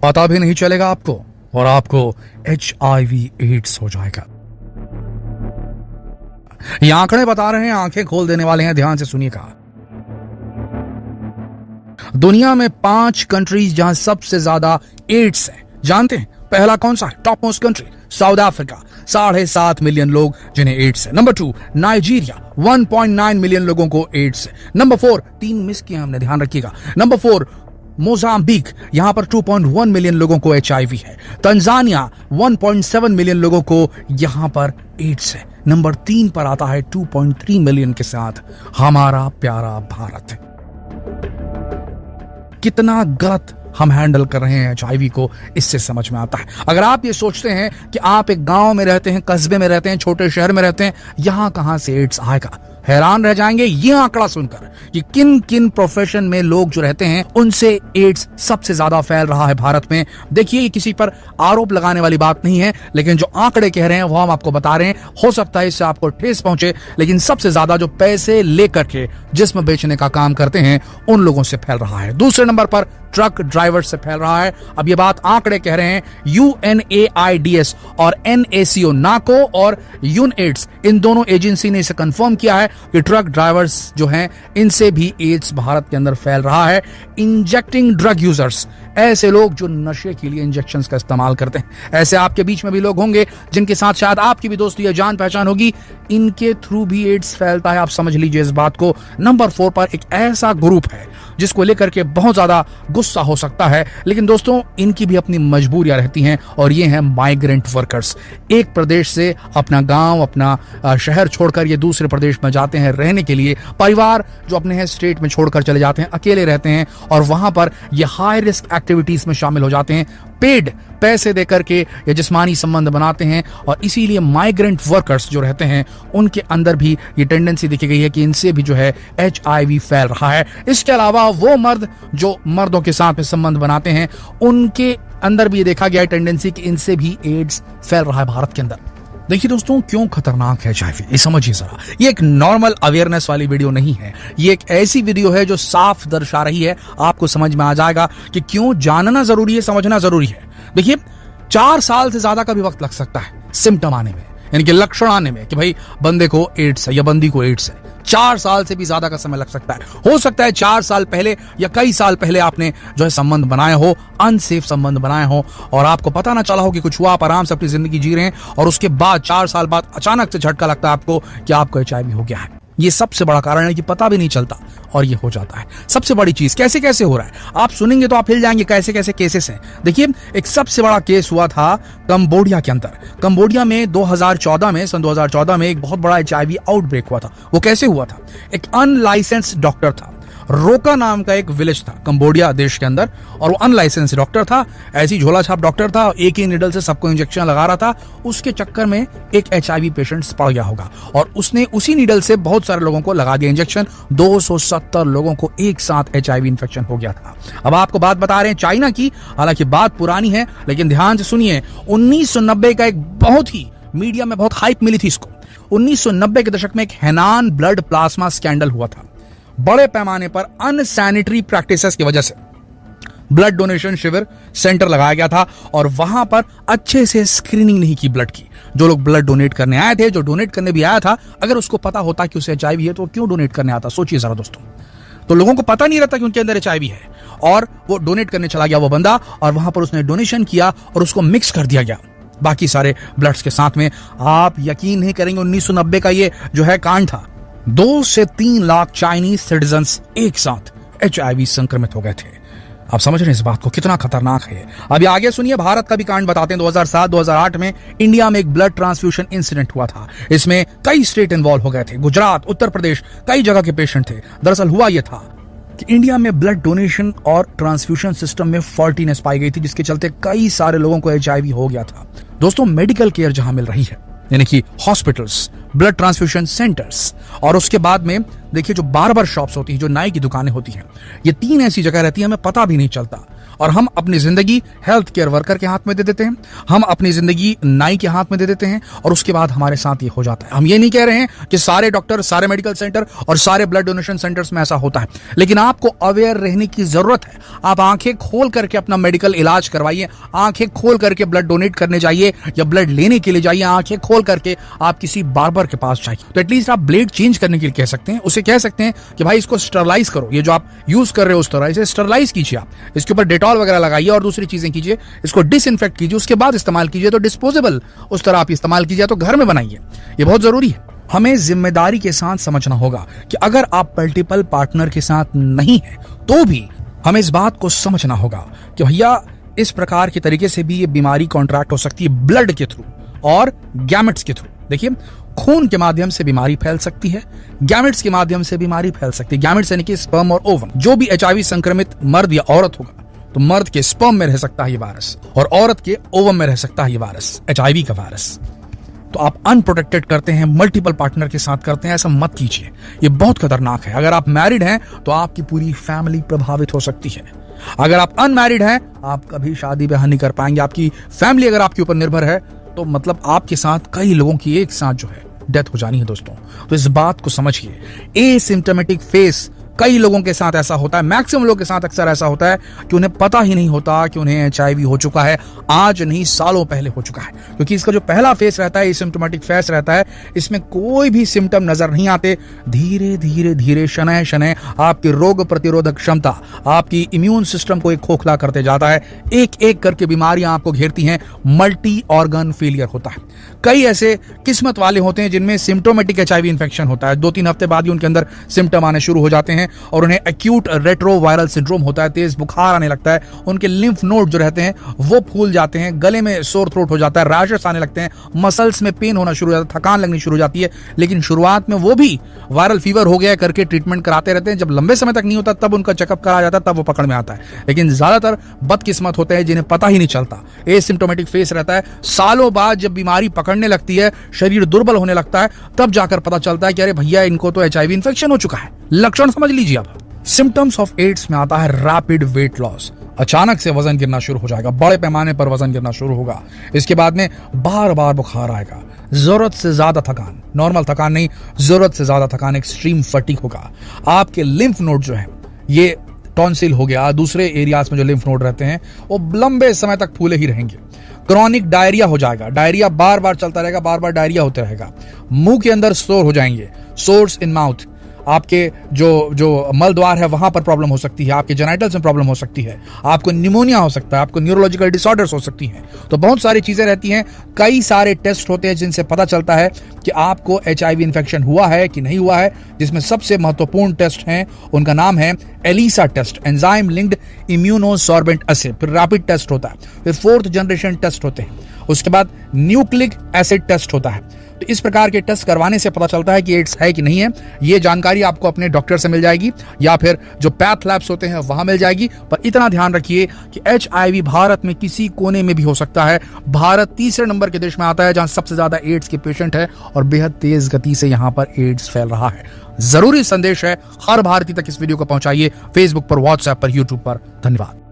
पता भी नहीं चलेगा आपको और आपको HIV एड्स हो जाएगा। ये आंकड़े बता रहे हैं, आंखें खोल देने वाले हैं, ध्यान से सुनिएगा। दुनिया में 5 कंट्रीज जहां सबसे ज्यादा एड्स है, जानते हैं पहला कौन सा है? Top most country south Africa, 7.5 million लोग जिन्हें एड्स है। नंबर 2 नाइजीरिया, 1.9 मिलियन लोगों को एड्स है। नंबर 4, 3 मिस किया हमने, ध्यान रखिएगा। नंबर 4 मोजाम्बिक, यहां पर 2.1 मिलियन लोगों को HIV है। तंजानिया 1.7 मिलियन लोगों को यहां पर एड्स है। नंबर 3 पर आता है 2.3 मिलियन के साथ हमारा प्यारा भारत। कितना गलत हम हैंडल कर रहे हैं HIV को, इससे समझ में आता है। अगर आप ये सोचते हैं कि आप एक गांव में रहते हैं, कस्बे में रहते हैं, छोटे शहर में रहते हैं, यहां कहां से एड्स आएगा, हैरान रह जाएंगे ये आंकड़ा सुनकर कि किन किन प्रोफेशन में लोग जो रहते हैं उनसे एड्स सबसे ज्यादा फैल रहा है भारत में। देखिए, ये किसी पर आरोप लगाने वाली बात नहीं है, लेकिन जो आंकड़े कह रहे हैं वो हम आपको बता रहे हैं। हो सकता है इससे आपको ठेस पहुंचे, लेकिन सबसे ज्यादा जो पैसे लेकर के जिस्म बेचने का काम करते हैं उन लोगों से फैल रहा है। दूसरे नंबर पर ट्रक ड्राइवर से फैल रहा है। अब ये बात आंकड़े कह रहे हैं, UNAIDS और NACO, नाको और यूनएड्स, इन दोनों एजेंसी ने इसे कंफर्म किया है कि ट्रक ड्राइवर्स जो हैं इनसे भी एड्स भारत के अंदर फैल रहा है। इंजेक्टिंग ड्रग यूजर्स, ऐसे लोग जो नशे के लिए इंजेक्शंस का इस्तेमाल करते हैं, ऐसे आपके बीच में भी लोग होंगे जिनके साथ शायद आपकी भी दोस्ती या जान पहचान होगी, इनके थ्रू भी एड्स फैलता है, आप समझ लीजिए इस बात को। नंबर 4 पर एक ऐसा ग्रुप है जिसको लेकर के बहुत ज्यादा गुस्सा हो सकता है, लेकिन दोस्तों इनकी भी अपनी मजबूरियां रहती हैं, और ये हैं माइग्रेंट वर्कर्स। एक प्रदेश से अपना गांव, अपना शहर छोड़कर ये दूसरे प्रदेश में जाते हैं रहने के लिए। परिवार जो अपने हैं स्टेट में छोड़कर चले जाते हैं, अकेले रहते हैं, और वहां पर ये हाई रिस्क एक्टिविटीज में शामिल हो जाते हैं। पेड पैसे देकर के ये जिस्मानी संबंध बनाते हैं, और इसीलिए माइग्रेंट वर्कर्स जो रहते हैं उनके अंदर भी ये टेंडेंसी देखी गई है कि इनसे भी जो है HIV फैल रहा है। इसके अलावा वो मर्द जो मर्दों के साथ में संबंध बनाते हैं, उनके अंदर भी ये देखा गया है टेंडेंसी कि इनसे भी एड्स फैल रहा है भारत के अंदर। देखिए दोस्तों, क्यों खतरनाक है HIV, ये समझिए जरा। ये एक नॉर्मल अवेयरनेस वाली वीडियो नहीं है, ये एक ऐसी वीडियो है जो साफ दर्शा रही है, आपको समझ में आ जाएगा कि क्यों जानना जरूरी है, समझना जरूरी है। देखिए, 4 साल से ज्यादा का भी वक्त लग सकता है सिम्टम आने में, यानी कि लक्षण आने में कि भाई बंदे को एड्स है या बंदी को एड्स है। 4 साल से भी ज्यादा का समय लग सकता है। हो सकता है 4 साल पहले या कई साल पहले आपने जो है संबंध बनाए हो, अनसेफ संबंध बनाए हो, और आपको पता ना चला हो कि कुछ हुआ, आप आराम से अपनी जिंदगी जी रहे हैं, और उसके बाद 4 साल बाद अचानक से झटका लगता है आपको कि आपको HIV हो गया है। ये सबसे बड़ा कारण है कि पता भी नहीं चलता और ये हो जाता है। सबसे बड़ी चीज कैसे कैसे हो रहा है, आप सुनेंगे तो आप हिल जाएंगे, कैसे कैसे केसेस हैं। देखिए, एक सबसे बड़ा केस हुआ था कंबोडिया के अंदर। कंबोडिया में 2014 में, सन 2014 में एक बहुत बड़ा HIV आउटब्रेक हुआ था। वो कैसे हुआ था? एक अनलाइसेंस्ड डॉक्टर था, रोका नाम का एक विलेज था कंबोडिया देश के अंदर, और वो अनलाइसेंस डॉक्टर था, ऐसी झोला छाप डॉक्टर था, एक ही निडल से सबको इंजेक्शन लगा रहा था। उसके चक्कर में एक HIV पेशेंट पड़ गया होगा, और उसने उसी निडल से बहुत सारे लोगों को लगा दिया इंजेक्शन। 270 लोगों को एक साथ HIV इन्फेक्शन हो गया था। अब आपको बात बता रहे हैं चाइना की, हालांकि बात पुरानी है, लेकिन ध्यान से सुनिए। 1990 का एक बहुत ही मीडिया में बहुत हाइप मिली थी इसको। 1990 के दशक में एक हेनान ब्लड प्लाज्मा स्कैंडल हुआ था। बड़े पैमाने पर अनसैनिटरी प्रैक्टिसेस की वजह से ब्लड डोनेशन शिविर सेंटर लगाया गया था, और वहां पर अच्छे से स्क्रीनिंग नहीं की ब्लड की। जो लोग ब्लड डोनेट करने आए थे, जो डोनेट करने भी आया था, अगर उसको पता होता कि उसे HIV है तो क्यों डोनेट करने आता? सोचिए जरा दोस्तों। तो लोगों को पता नहीं रहता कि उनके अंदर HIV है, और वो डोनेट करने चला गया वो बंदा, और वहां पर उसने डोनेशन किया और उसको मिक्स कर दिया गया बाकी सारे ब्लड्स के साथ में। आप यकीन नहीं करेंगे, 1990 का ये जो है कांड था। 2 से 3 लाख चाइनीज सिटीजन्स एक साथ HIV संक्रमित हो गए थे। आप समझ रहे हैं इस बात को, कितना खतरनाक है। अभी आगे सुनिए, भारत का भी कांड बताते हैं। 2007-2008 में इंडिया में एक ब्लड ट्रांसफ्यूजन इंसिडेंट हुआ था। इसमें कई स्टेट इन्वॉल्व हो गए थे, गुजरात, उत्तर प्रदेश, कई जगह के पेशेंट थे। दरअसल हुआ यह था कि इंडिया में ब्लड डोनेशन और ट्रांसफ्यूजन सिस्टम में फॉल्टीनेस पाई गई थी, जिसके चलते कई सारे लोगों को HIV हो गया था। दोस्तों, मेडिकल केयर जहां मिल रही है, यानी कि हॉस्पिटल्स, ब्लड ट्रांसफ्यूजन सेंटर्स, और उसके बाद में देखिए जो बार्बर शॉप्स होती हैं, जो नाई की दुकानें होती हैं, ये 3 ऐसी जगह रहती है, हमें पता भी नहीं चलता। और हम अपनी जिंदगी हेल्थ केयर वर्कर के हाथ में दे देते हैं, हम अपनी जिंदगी नाई के हाथ में दे देते हैं और उसके बाद हमारे साथ ये हो जाता है। हम ये नहीं कह रहे हैं कि सारे डॉक्टर, सारे मेडिकल सेंटर और सारे ब्लड डोनेशन सेंटर्स में ऐसा होता है, लेकिन आपको अवेयर रहने की जरूरत है। आप आंखें खोल करके अपना मेडिकल इलाज करवाइए, आंखें खोल करके ब्लड डोनेट करने जाइए या ब्लड लेने के लिए जाइए, आंखें खोल करके आप किसी बार्बर के पास जाइए। तो एटलीस्ट आप ब्लेड चेंज करने के लिए कह सकते हैं, उसे कह सकते हैं कि भाई इसको स्टरलाइज करो, ये जो आप यूज कर रहे हो उस तरह इसे स्टरलाइज कीजिए, आप इसके ऊपर डेटॉल वगैरह लगाइए और दूसरी चीजें कीजिए, इसको डिसइंफेक्ट कीजिए, उसके बाद इस्तेमाल कीजिए। तो डिस्पोजेबल उस तरह आप इस्तेमाल कीजिए, तो घर में बनाइए, ये बहुत जरूरी है। हमें जिम्मेदारी के साथ समझना होगा कि अगर आप मल्टीपल पार्टनर के साथ नहीं है तो भी हमें इस बात को समझना होगा कि भैया इस प्रकार के तरीके से भी ये बीमारी कॉन्ट्रैक्ट हो सकती है ब्लड के थ्रू और गैमेट्स के थ्रू। देखिए, खून के माध्यम से बीमारी फैल सकती है, गैमेट्स के माध्यम से बीमारी फैल सकती है। गैमेट्स यानी कि स्पर्म और ओवम। जो भी एचआईवी संक्रमित मर्द या औरत होगा तो मर्द के स्पर्म में रह सकता है ये वायरस और औरत के ओवम में रह सकता है ये वायरस, एचआईवी का वायरस। तो आप अनप्रोटेक्टेड करते हैं, मल्टीपल पार्टनर के साथ करते हैं, ऐसा मत कीजिए, ये बहुत खतरनाक है। अगर आप मैरिड हैं तो आपकी पूरी फैमिली प्रभावित हो सकती है। अगर आप अनमैरिड हैं, आप कभी शादी ब्याह नहीं कर पाएंगे। आपकी फैमिली अगर आपके ऊपर निर्भर है तो मतलब आपके साथ कई लोगों की एक साथ जो है डेथ हो जानी है दोस्तों। तो इस बात को समझिए। एसिम्प्टोमेटिक फेस कई लोगों के साथ ऐसा होता है, मैक्सिमम लोगों के साथ अक्सर ऐसा होता है कि उन्हें पता ही नहीं होता कि उन्हें एचआईवी हो चुका है। आज नहीं, सालों पहले हो चुका है, क्योंकि इसका जो पहला फेस रहता है, एसिम्प्टोमेटिक फेस रहता है, इसमें कोई भी सिम्टम नजर नहीं आते। धीरे धीरे धीरे शनय शनय आपकी रोग प्रतिरोधक क्षमता, आपकी इम्यून सिस्टम को एक खोखला करते जाता है। एक एक करके बीमारियां आपको घेरती हैं, मल्टी ऑर्गन फेलियर होता है। कई ऐसे किस्मत वाले होते हैं जिनमें सिम्टोमेटिक एचआईवी इंफेक्शन होता है, 2-3 हफ्ते बाद ही उनके अंदर सिम्टम आने शुरू हो जाते हैं और उन्हें एक्यूट रेट्रोवायरल सिंड्रोम होता है, तेज बुखार आने लगता है, उनके लिम्फ नोड जो रहते हैं वो फूल जाते हैं, गले में सोर थ्रोट हो जाता है, रैशेस आने लगते हैं, मसल्स में पेन होना शुरू हो जाता है, थकान लगनी शुरू हो जाती है। लेकिन शुरुआत में वो भी वायरल फीवर हो गया करके ट्रीटमेंट कराते रहते हैं। जब लंबे समय तक नहीं होता तब उनका चेकअप कराया जाता है, तब वो पकड़ में आता है। लेकिन ज्यादातर बदकिस्मत होते हैं जिन्हें पता ही नहीं चलता, एसिम्प्टोमेटिक फेस रहता है। सालों बाद जब बीमारी पकड़ने लगती है, शरीर दुर्बल होने लगता है, तब जाकर पता चलता है कि अरे भैया इनको तो एचआईवी इंफेक्शन हो चुका है। लक्षण समझ लीजिए आप। सिम्टम्स ऑफ एड्स में आता है रैपिड वेट लॉस, अचानक से वजन गिरना शुरू हो जाएगा, बड़े पैमाने पर वजन गिरना शुरू होगा। इसके बाद में बार बार बुखार आएगा, जरूरत से ज्यादा थकान, नॉर्मल थकान नहीं, जरूरत से ज्यादा थकान, एक्सट्रीम फटीग होगा। आपके लिम्फ नोड जो है, ये टॉन्सिल हो गया, दूसरे एरियाज में जो लिम्फ नोड रहते हैं वो लंबे समय तक फूले ही रहेंगे। क्रॉनिक डायरिया हो जाएगा, डायरिया बार बार चलता रहेगा, बार बार डायरिया होते रहेगा। मुंह के अंदर सोर हो जाएंगे, सोर्स इन माउथ। आपके जो मल द्वार है वहां पर प्रॉब्लम हो सकती है, आपके जेनाइटल्स में प्रॉब्लम हो सकती है, आपको निमोनिया हो सकता है, आपको न्यूरोलॉजिकल डिसऑर्डर्स हो सकती हैं। तो बहुत सारी चीजें रहती हैं। कई सारे टेस्ट होते हैं जिनसे पता चलता है कि आपको एचआईवी इंफेक्शन हुआ है कि नहीं हुआ है, जिसमें सबसे महत्वपूर्ण टेस्ट हैं उनका नाम है ELISA test, enzyme linked immunosorbent assay. फिर रैपिड टेस्ट होता है, फिर 4th जनरेशन टेस्ट होते हैं, उसके बाद न्यूक्लिक एसिड टेस्ट होता है। तो इस प्रकार के टेस्ट करवाने से पता चलता है कि एड्स है कि नहीं है। ये जानकारी आपको अपने डॉक्टर से मिल जाएगी या फिर जो पैथ लैब्स होते हैं वहां मिल जाएगी। पर इतना ध्यान रखिए कि एचआईवी भारत में किसी कोने में भी हो सकता है। भारत तीसरे नंबर के देश में आता है जहां सबसे ज्यादा एड्स के पेशेंट है और बेहद तेज गति से यहां पर एड्स फैल रहा है। जरूरी संदेश है, हर भारतीय तक इस वीडियो को पहुंचाइए, फेसबुक पर, व्हाट्सएप पर, यूट्यूब पर। धन्यवाद।